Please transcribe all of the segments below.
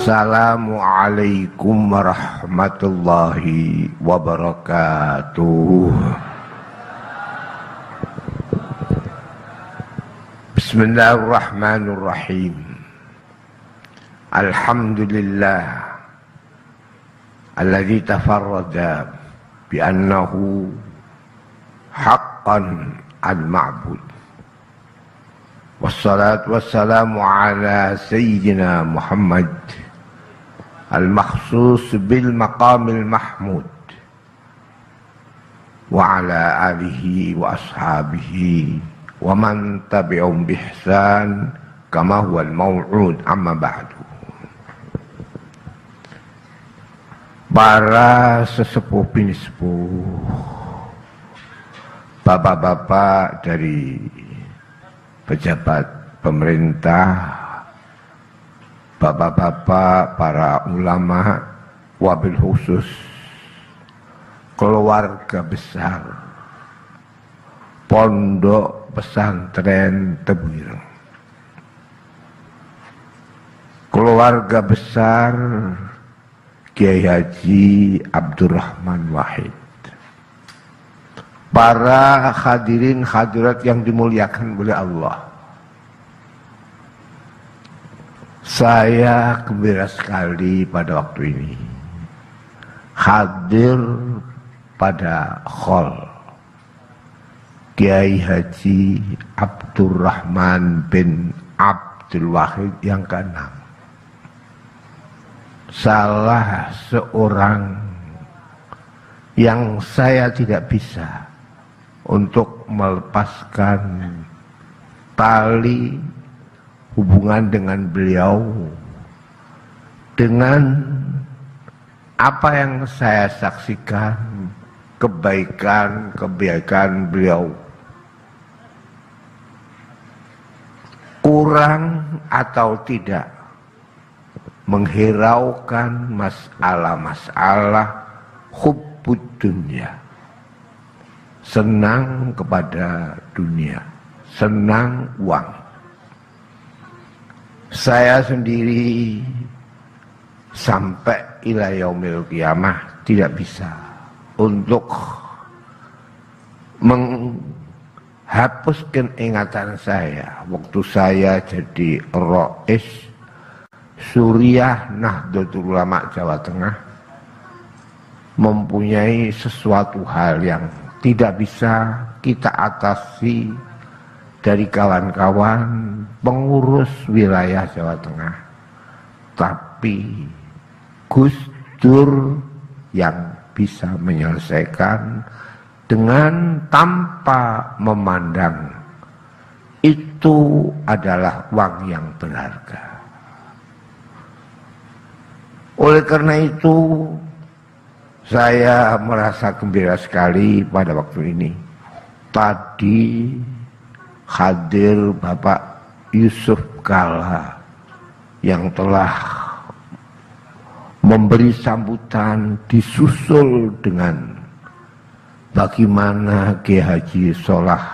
Assalamualaikum warahmatullahi wabarakatuh. Bismillahirrahmanirrahim. Alhamdulillah alladzi tafarrada bi annahu haqqan al-ma'bud. Wassalatu wassalamu ala sayyidina Muhammad al-makhsus bil maqamil mahmud wa ala alihi wa ashabihi wa man tabi'um bi ihsan kama huwa al-maw'ud amma ba'du. Para sesepuh bini sepuh, bapak-bapak dari pejabat pemerintah, bapak-bapak para ulama, wabil khusus keluarga besar Pondok Pesantren Tebu Ireng, keluarga besar Kiai Haji Abdurrahman Wahid, para hadirin hadirat yang dimuliakan oleh Allah. Saya gembira sekali pada waktu ini hadir pada khol Kiai Haji Abdurrahman bin Abdul Wahid yang ke-6. Salah seorang yang saya tidak bisa untuk melepaskan tali hubungan dengan beliau, dengan apa yang saya saksikan, kebaikan beliau, kurang atau tidak menghiraukan masalah-masalah hubbud dunya, senang kepada dunia, senang uang. Saya sendiri sampai ila yaumil qiyamah tidak bisa untuk menghapuskan ingatan saya waktu saya jadi Rais Suriah Nahdlatul Ulama Jawa Tengah, mempunyai sesuatu hal yang tidak bisa kita atasi dari kawan-kawan pengurus wilayah Jawa Tengah, tapi Gus Dur yang bisa menyelesaikan dengan tanpa memandang itu adalah uang yang berharga. Oleh karena itu saya merasa gembira sekali pada waktu ini. Tadi hadir Bapak Yusuf Kalla yang telah memberi sambutan, disusul dengan bagaimana Kiai Haji Solah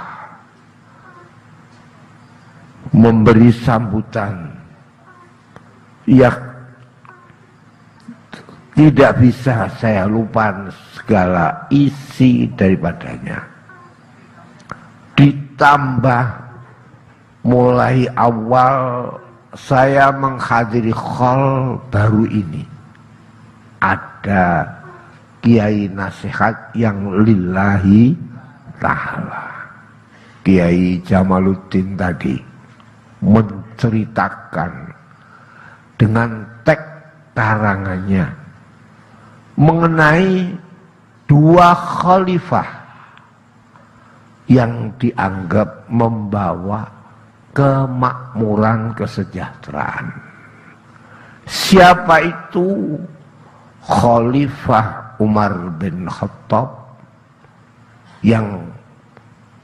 memberi sambutan yang tidak bisa saya lupa segala isi daripadanya. Ditambah mulai awal saya menghadiri khol baru ini, ada kiai nasihat yang lillahi ta'ala. Kiai Jamaluddin tadi menceritakan dengan teks karangannya mengenai dua khalifah yang dianggap membawa kemakmuran, kesejahteraan. Siapa itu? Khalifah Umar bin Khattab, yang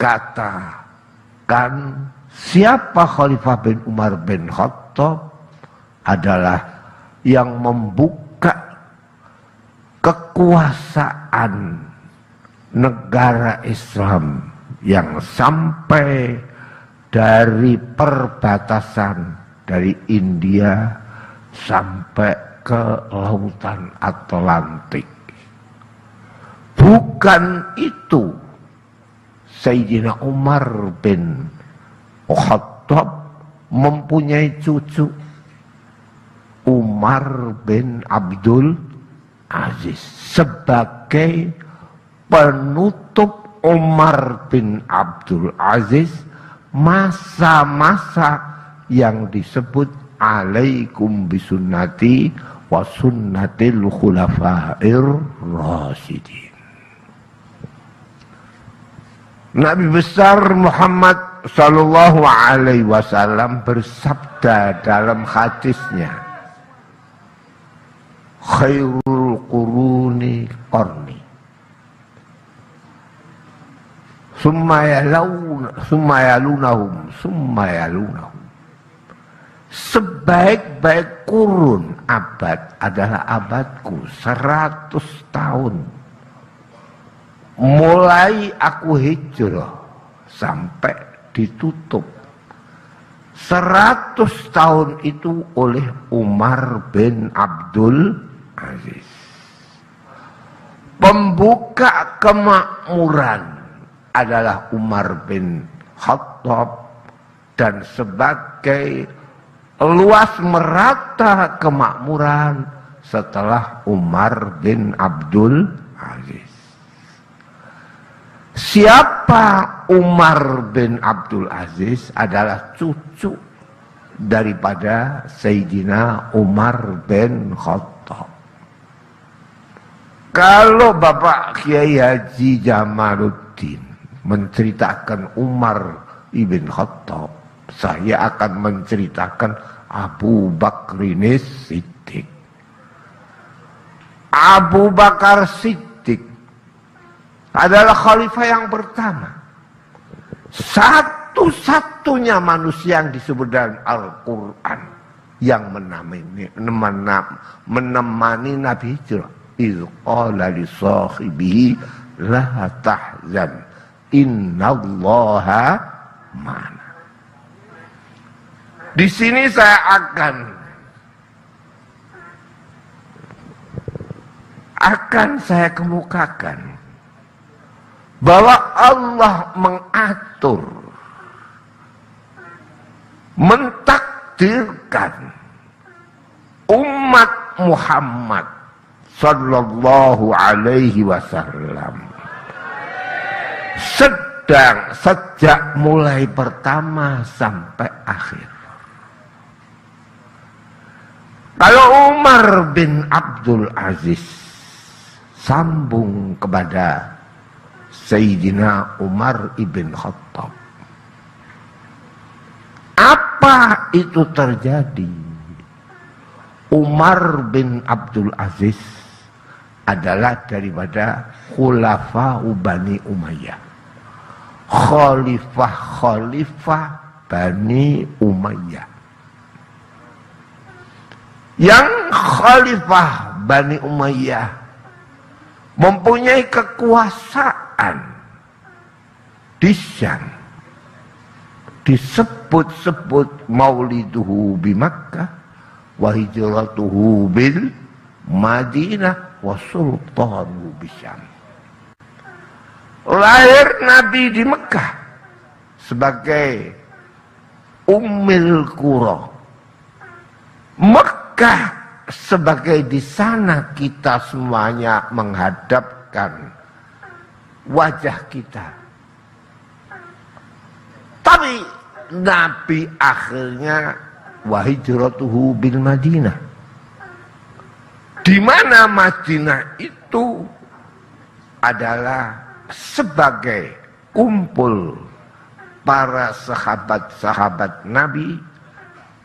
katakan siapa Khalifah bin Umar bin Khattab adalah yang membuka kekuasaan negara Islam yang sampai dari perbatasan dari India sampai ke lautan Atlantik. Bukan itu Sayyidina Umar bin Khattab mempunyai cucu Umar bin Abdul Aziz sebagai penutup Umar bin Abdul Aziz masa-masa yang disebut alaikum bisunnati wa sunnatil khulafair rasyidin. Nabi besar Muhammad sallallahu alaihi wasallam bersabda dalam hadisnya, khairul quruni qarni summa yalunahum. Sebaik-baik kurun abad adalah abadku, 100 tahun. Mulai aku hijrah sampai ditutup. 100 tahun itu oleh Umar bin Abdul Aziz. Pembuka kemakmuran adalah Umar bin Khattab, dan sebagai luas merata kemakmuran setelah Umar bin Abdul Aziz. Siapa Umar bin Abdul Aziz? Adalah cucu daripada Sayyidina Umar bin Khattab. Kalau Bapak Kiai Haji Jamaluddin menceritakan Umar ibn Khattab, saya akan menceritakan Abu Bakrin Siddiq. Abu Bakar Siddiq adalah khalifah yang pertama, satu-satunya manusia yang disebut dalam Al-Quran yang menemani Nabi hijrah. Iz qala li sahibihi la tahzan innallaha ma'ana. Di sini saya akan saya kemukakan bahwa Allah mengatur, mentakdirkan umat Muhammad sallallahu alaihi wasallam sedang sejak mulai pertama sampai akhir. Kalau Umar bin Abdul Aziz sambung kepada Sayyidina Umar ibn Khattab, apa itu terjadi? Umar bin Abdul Aziz adalah daripada Khulafa Bani Umayyah, khalifah Bani Umayyah. Yang khalifah Bani Umayyah mempunyai kekuasaan di Syam, disebut-sebut mauliduhu bi Makkah wa hijratuhu bil Madinah wa sultanu bi Syam. Lahir Nabi di Mekah sebagai Ummul Qura. Mekah sebagai di sana kita semuanya menghadapkan wajah kita. Tapi Nabi akhirnya wa hijratuhu bil Madinah. Di mana Madinah itu adalah sebagai kumpul para sahabat-sahabat Nabi.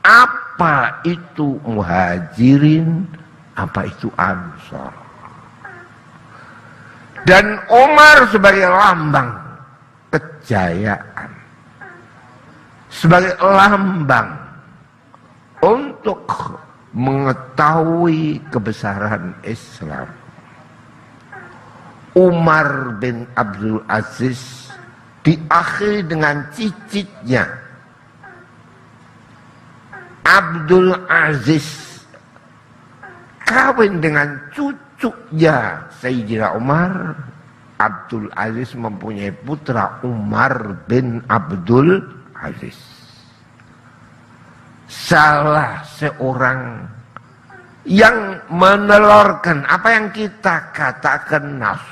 Apa itu muhajirin, apa itu ansor. Dan Umar sebagai lambang kejayaan, sebagai lambang untuk mengetahui kebesaran Islam. Umar bin Abdul Aziz diakhiri dengan cicitnya Abdul Aziz kawin dengan cucunya Sayyidina Umar, Abdul Aziz mempunyai putra Umar bin Abdul Aziz. Salah seorang yang menelurkan apa yang kita katakan nas.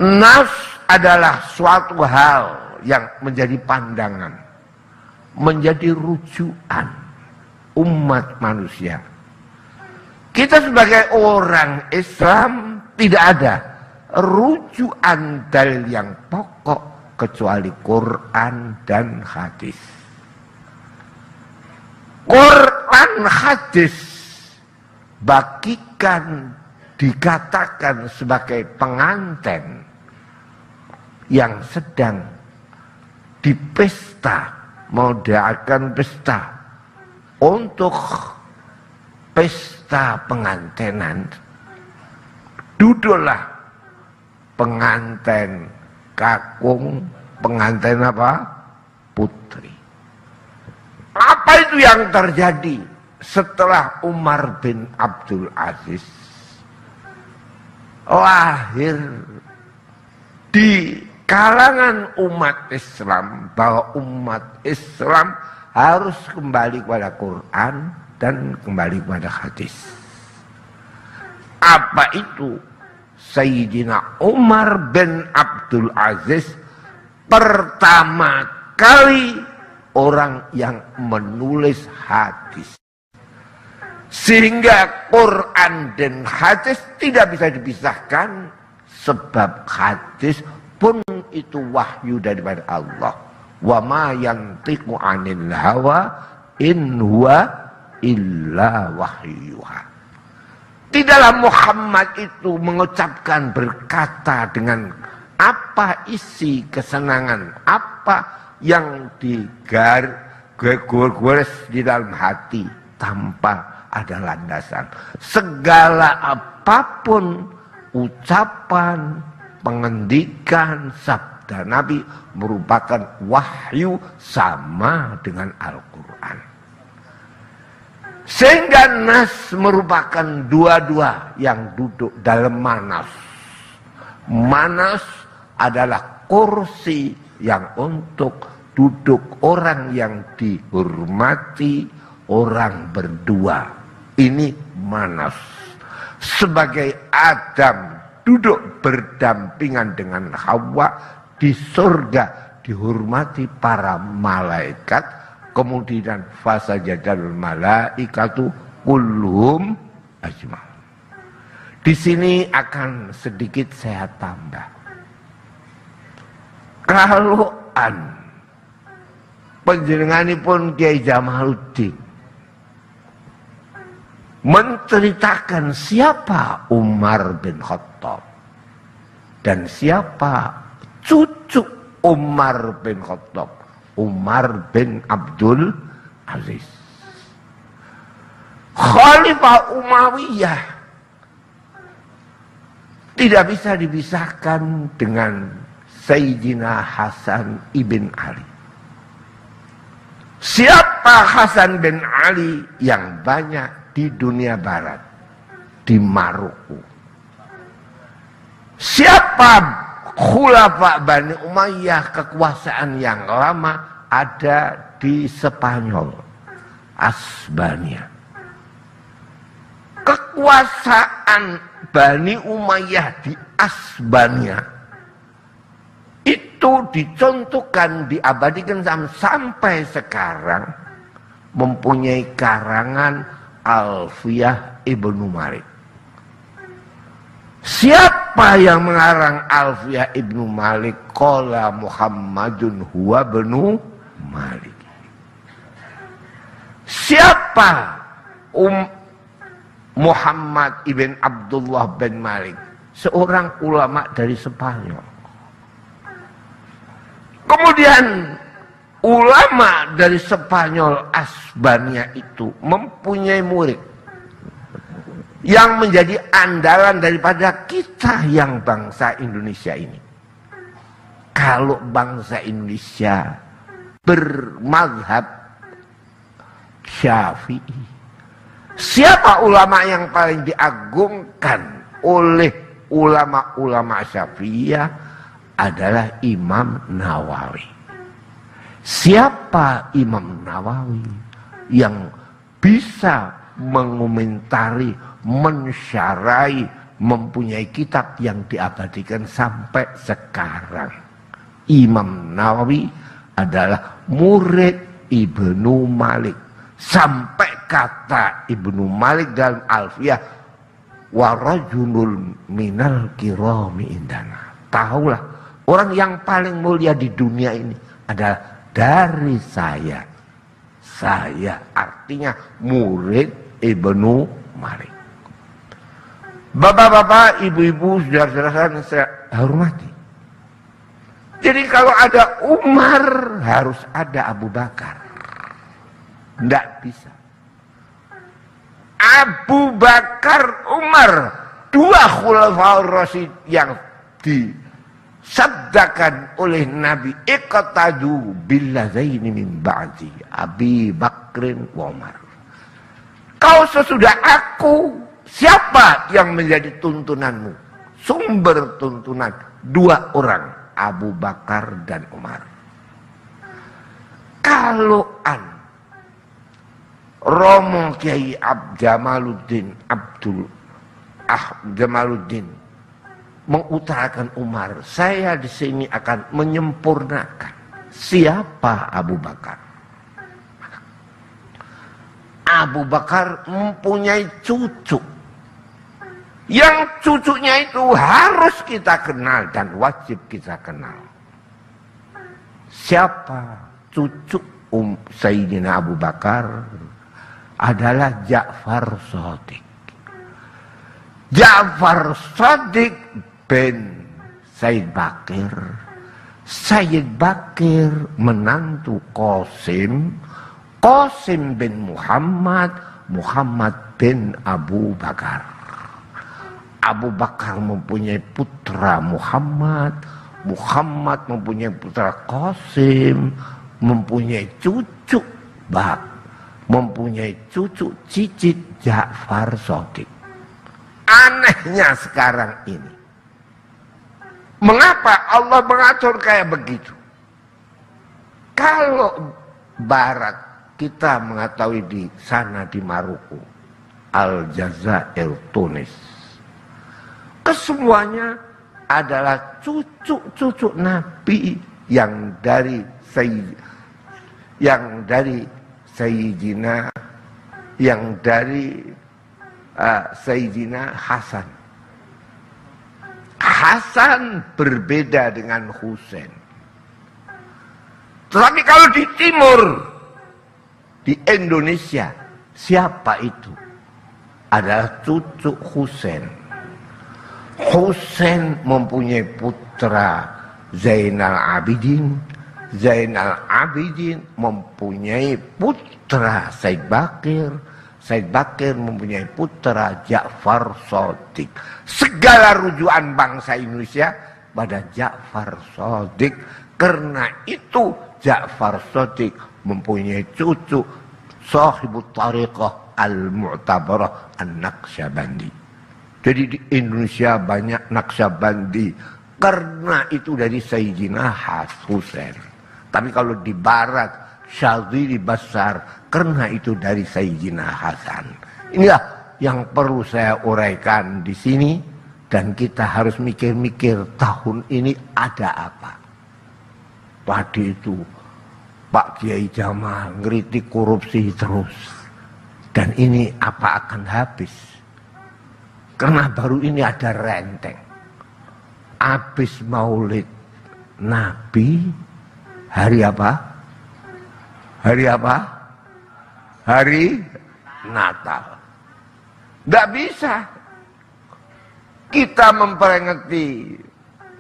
Nas adalah suatu hal yang menjadi pandangan, menjadi rujukan umat manusia. Kita sebagai orang Islam tidak ada rujukan dalil yang pokok kecuali Quran dan hadis. Quran hadis bagikan dikatakan sebagai pengantin yang sedang di pesta, mau diadakan pesta untuk pesta pengantinan, duduklah pengantin kakung, pengantin apa? Putri. Apa itu yang terjadi setelah Umar bin Abdul Aziz lahir di kalangan umat Islam bahwa umat Islam harus kembali kepada Quran dan kembali kepada hadis. Apa itu? Sayyidina Umar bin Abdul Aziz pertama kali orang yang menulis hadis. Sehingga Quran dan hadis tidak bisa dipisahkan, sebab hadis pun itu wahyu daripada Allah. Wa ma yantiqu 'anil hawa in huwa illa wahyuha. Tidaklah Muhammad itu mengucapkan, berkata dengan apa isi kesenangan, apa yang digores di dalam hati tanpa ada landasan. Segala apapun ucapan, pengendikan, sabda Nabi merupakan wahyu sama dengan Al-Quran. Sehingga nas merupakan dua-dua yang duduk dalam manas. Manas adalah kursi yang untuk duduk orang yang dihormati, orang berdua. Ini manas. Sebagai Adam duduk berdampingan dengan Hawa di surga, dihormati para malaikat, kemudian fasajadal malaikatu kulluhum ajma'un. Di sini akan sedikit saya tambah. Kalau panjenenganipun Kiai Jamaluddin menceritakan siapa Umar bin Khattab dan siapa cucu Umar bin Khattab, Umar bin Abdul Aziz, Khalifah Umayyah, tidak bisa dipisahkan dengan Sayyidina Hasan ibn Ali. Siapa Hasan bin Ali yang banyak di dunia barat, di Maroko? Siapa Khulafa Bani Umayyah, kekuasaan yang lama ada di Spanyol, Asbania. Kekuasaan Bani Umayyah di Asbania itu dicontohkan, diabadikan sampai sekarang, mempunyai karangan Alfiyah Ibnu Malik. Siapa yang mengarang Alfiyah Ibnu Malik? Qala Muhammadun huwa benu Malik. Siapa Muhammad ibn Abdullah bin Malik? Seorang ulama dari Spanyol. Kemudian ulama dari Spanyol Asbania itu mempunyai murid yang menjadi andalan daripada kita yang bangsa Indonesia ini. Kalau bangsa Indonesia bermazhab Syafi'i, Siapa ulama yang paling diagungkan oleh ulama-ulama Syafi'iyah? Adalah Imam Nawawi. Siapa Imam Nawawi yang bisa mengomentari, mensyarai, mempunyai kitab yang diabadikan sampai sekarang? Imam Nawawi adalah murid Ibnu Malik. Sampai kata Ibnu Malik dalam Alfiyah, wa rajulun minal kirami indana. Tahulah, orang yang paling mulia di dunia ini adalah dari saya. Saya artinya murid Ibnu Malik. Bapak-bapak, ibu-ibu, saudara-saudara yang saya hormati. Jadi kalau ada Umar, harus ada Abu Bakar. Tidak bisa. Abu Bakar, Umar, dua khulafaur rasyid yang disabdakan oleh Nabi, iqtadu billazaini min ba'di Abi Bakrin wa Umar. Kau sesudah aku, siapa yang menjadi tuntunanmu? Sumber tuntunan dua orang, Abu Bakar dan Umar. Kalau Romo Kiai Jamaluddin Jamaluddin mengutarakan Umar, saya di sini akan menyempurnakan. Siapa Abu Bakar? Abu Bakar mempunyai cucu. Yang cucunya itu harus kita kenal dan wajib kita kenal. Siapa cucu Sayyidina Abu Bakar? Adalah Ja'far Shadiq. Ja'far Shadiq bin Sayyid Bakir. Sayyid Bakir menantu Qasim. Qasim bin Muhammad. Muhammad bin Abu Bakar. Abu Bakar mempunyai putra Muhammad. Muhammad mempunyai putra Qasim. Mempunyai cucu mempunyai cucu cicit Ja'far Shadiq. Anehnya sekarang ini, mengapa Allah mengatur kayak begitu? Kalau Barat, kita mengetahui di sana di Maroko, Aljazair, Tunis, kesemuanya adalah cucu-cucu Nabi yang dari Sayyidina, yang dari Sayyidina Hasan. Hasan berbeda dengan Husain. Tetapi kalau di timur, di Indonesia, siapa itu? Adalah cucu Husain. Husain mempunyai putra Zainal Abidin. Zainal Abidin mempunyai putra Said Bakir. Said Bakir mempunyai putra Ja'far Shadiq. Segala rujukan bangsa Indonesia pada Ja'far Shadiq. Karena itu Ja'far Shadiq mempunyai cucu sahibut tariqah al-mu'tabarah an-Naqsyabandi. Jadi di Indonesia banyak Naqsyabandi. Karena itu dari Sayyidina Husain. Tapi kalau di Barat, Syadzili Basar, karena itu dari Sayyidina Hasan. Inilah yang perlu saya uraikan di sini. Dan kita harus mikir-mikir tahun ini ada apa. Tadi itu Pak Kiai Jamal ngeritik korupsi terus. Dan ini apa akan habis? Karena baru ini ada renteng. Habis maulid Nabi, hari apa? Hari apa? Hari Natal. Tidak bisa kita memperingati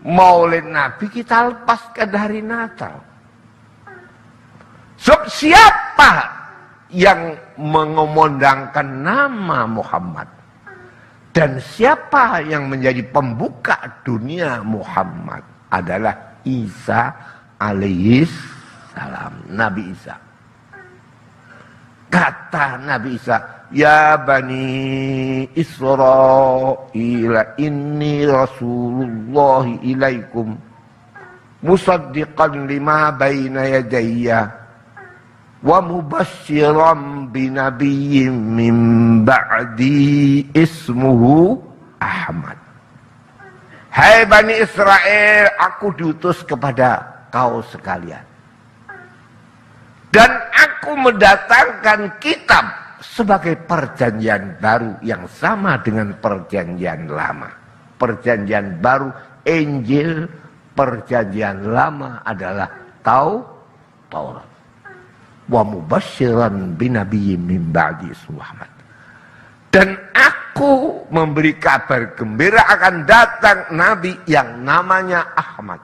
maulid Nabi, kita lepaskan dari Natal. Sebab siapa yang mengumandangkan nama Muhammad? Dan siapa yang menjadi pembuka dunia Muhammad? Adalah Isa alaihis salam, Nabi Isa. Kata Nabi Isa, Ya Bani Israil inni Rasulullah ilaikum musaddiqan lima baina yadayya wa mubashiran binabiyyin min ba'di ismuhu Ahmad. Hai Bani Israel, aku diutus kepada kau sekalian. Dan aku mendatangkan kitab sebagai perjanjian baru yang sama dengan perjanjian lama. Perjanjian baru Injil, perjanjian lama adalah Taurat. Wa mubasyiran binabiyyin min ba'di ismuhu Ahmad. Dan aku memberi kabar gembira akan datang nabi yang namanya Ahmad.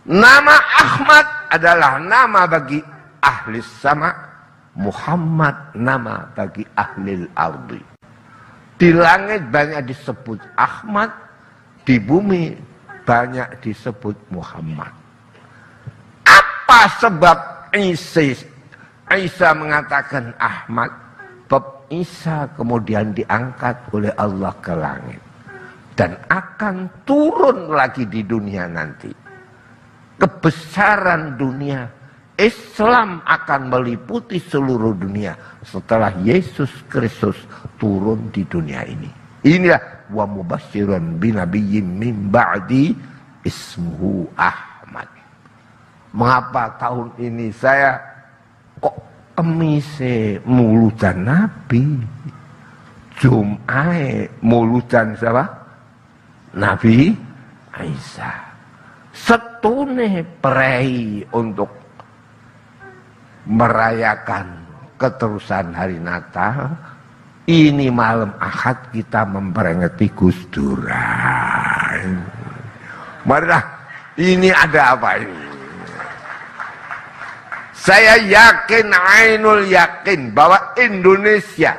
Nama Ahmad adalah nama bagi ahli sama, Muhammad nama bagi ahli ardi. Di langit banyak disebut Ahmad, di bumi banyak disebut Muhammad. Apa sebab Isa mengatakan Ahmad? Sebab Isa kemudian diangkat oleh Allah ke langit dan akan turun lagi di dunia nanti. Kebesaran dunia Islam akan meliputi seluruh dunia setelah Yesus Kristus turun di dunia ini. Inilah wa mubasyiran binabiyyin min ba'di ismuhu Ahmad. Mengapa tahun ini saya kok kemise mulutan Nabi, Jum'ae mulutan siapa? Nabi Isa. Setune prei untuk merayakan keterusan hari Natal. Ini malam Ahad kita memperingati Gus Dur. Marilah, ini ada apa ini? Saya yakin, ainul yakin bahwa Indonesia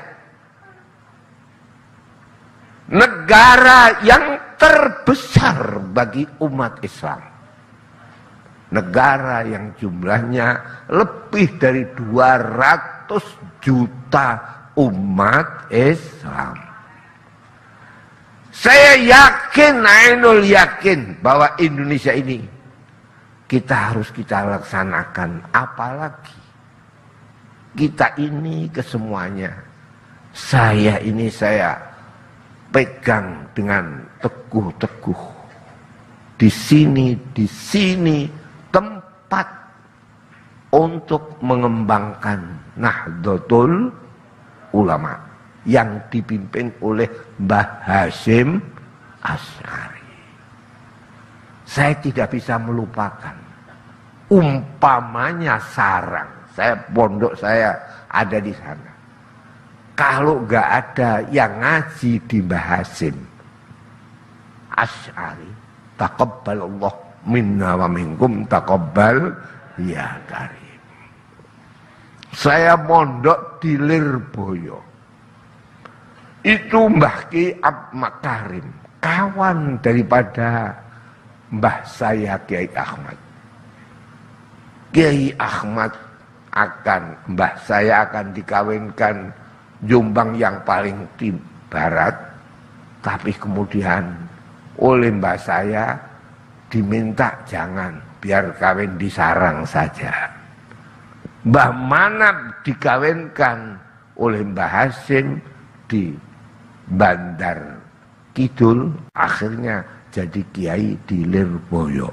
negara yang terbesar bagi umat Islam. Negara yang jumlahnya lebih dari 200 juta umat Islam. Saya yakin, ainul yakin bahwa Indonesia ini kita laksanakan. Apalagi kita ini kesemuanya. Saya pegang dengan teguh-teguh. Di sini tempat untuk mengembangkan Nahdlatul Ulama yang dipimpin oleh Mbah Hasyim Asy'ari. Saya tidak bisa melupakan umpamanya sarang. Pondok saya ada di sana. Kalau nggak ada yang ngaji di Mbah Hasyim Asy'ari, taqabbalallah minna wa minkum taqabbal ya karim. Saya mondok di Lirboyo. Itu Mbah Ki Abdul Makarim, kawan daripada Mbah saya Kiai Ahmad. Kiai Ahmad Mbah saya akan dikawinkan Jombang yang paling di barat, tapi kemudian oleh Mbah saya diminta jangan, biar kawin di Sarang saja. Mbah Manap dikawinkan oleh Mbah Hasyim di Bandar Kidul, akhirnya jadi kiai di Lirboyo.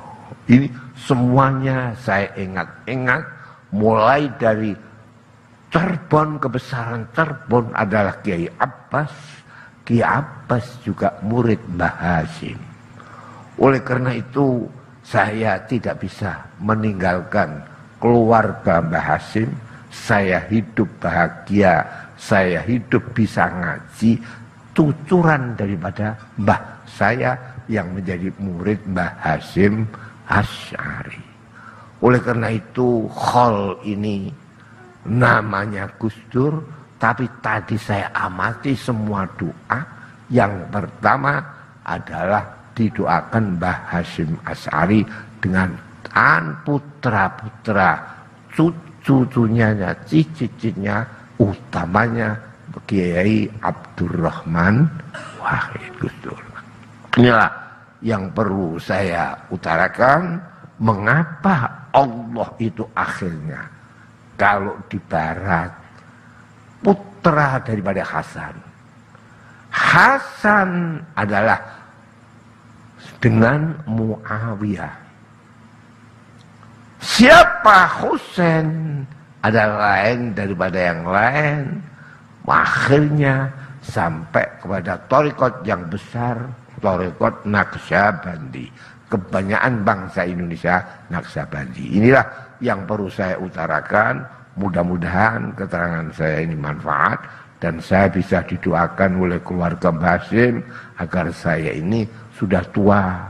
Ini semuanya saya ingat-ingat, mulai dari Cirebon, kebesaran Cirebon adalah Kiai Abbas. Kiai Abbas juga murid Mbah Hasyim. Oleh karena itu saya tidak bisa meninggalkan keluarga Mbah Hasyim. Saya hidup bahagia, saya hidup bisa ngaji, tuturan daripada mbah saya yang menjadi murid Mbah Hasyim Asy'ari. Oleh karena itu khol ini namanya Gus Dur, tapi tadi saya amati semua doa. Yang pertama adalah didoakan Mbah Hasyim Asy'ari dengan putra-putra, cucunya, cicitnya utamanya Kiai Abdurrahman Wahid Gus Dur. Inilah yang perlu saya utarakan, mengapa Allah itu akhirnya kalau di barat putra daripada Hasan. Hasan adalah dengan Muawiyah. Siapa Husain adalah lain daripada yang lain. Akhirnya sampai kepada thariqat yang besar, thariqat Naqsyabandi. Kebanyakan bangsa Indonesia Naqsyabandi. Inilah yang perlu saya utarakan. Mudah-mudahan keterangan saya ini manfaat dan saya bisa didoakan oleh keluarga Mbah Hasyim agar saya ini sudah tua.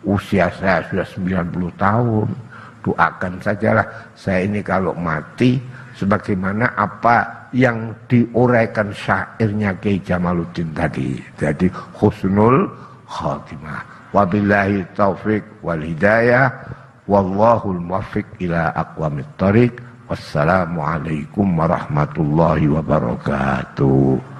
Usia saya sudah 90 tahun. Doakan sajalah saya ini kalau mati sebagaimana apa yang diuraikan syairnya Kiai Jamaluddin tadi. Jadi husnul khatimah. Wabillahi taufiq wal hidayah. Wallahul muwaffiq ila aqwamit thariq. Wassalamualaikum warahmatullahi wabarakatuh.